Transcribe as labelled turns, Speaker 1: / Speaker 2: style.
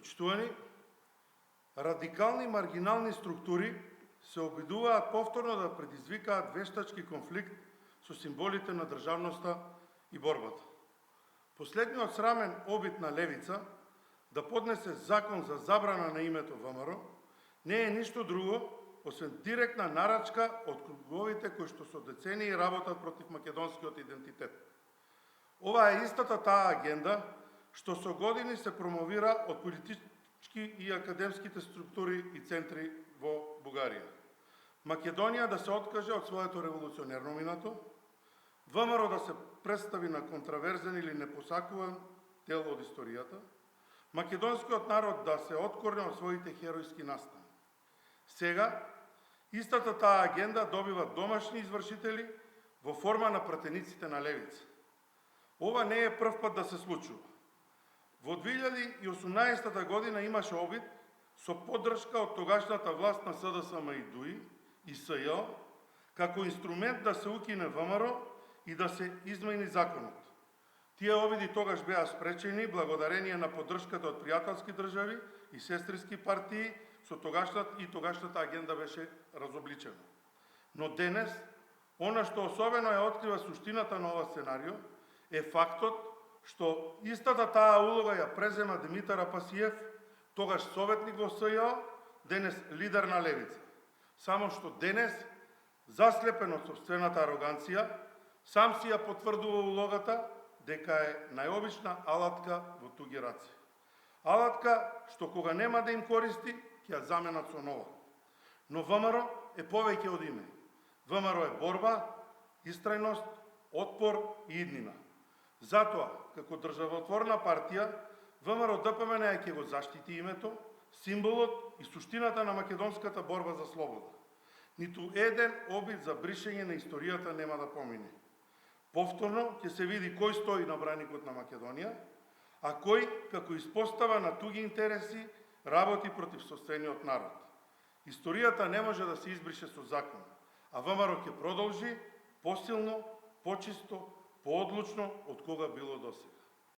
Speaker 1: Почитувани, радикални маргинални структури се обидуваат повторно да предизвикаат вештачки конфликт со символите на државноста и борбата. Последниот срамен обид на левица да поднесе закон за забрана на името ВМРО не е ништо друго, освен директна нарачка од круговите кои што со децении работат против македонскиот идентитет. Ова е истата таа агенда што со години се промовира од политички и академските структури и центри во Бугарија. Македонија да се откаже од своето револуционерно минато, ВМРО да се представи на контраверзен или непосакуван дел од историјата, македонскиот народ да се откорне од своите херојски настани. Сега, истата таа агенда добива домашни извршители во форма на пратениците на левица. Ова не е прв пат да се случува. Во 2018 година имаше обид со поддршка од тогашната власт на СДСМ и ДУИ и СЈО како инструмент да се укине ВМРО и да се измени законот. Тие обиди тогаш беа спречени благодарение на поддршката од пријателски држави и сестрински партии со тогашната агенда беше разобличена. Но денес, она што особено ја открива суштината на ова сценарио е фактот што истата таа улога ја презема Димитар Апасиев, тогаш советник во СЈО, денес лидер на левица. Само што денес, заслепен од сопствената ароганција, сам си ја потврдува улогата дека е најобична алатка во туги раци. Алатка што кога нема да им користи, ќе ја заменат со нова. Но ВМРО е повеќе од име. ВМРО е борба, истрајност, отпор и иднина. Затоа, како државотворна партија, ВМРО ДПМН ќе го заштити името, символот и суштината на македонската борба за слобода. Ниту еден обид за бришење на историјата нема да помине. Повторно ќе се види кој стои на браникот на Македонија, а кој, како испостава на туги интереси, работи против сопствениот народ. Историјата не може да се избрише со закон, а ВМРО ќе продолжи посилно, почисто, поодлучно од кога било досега.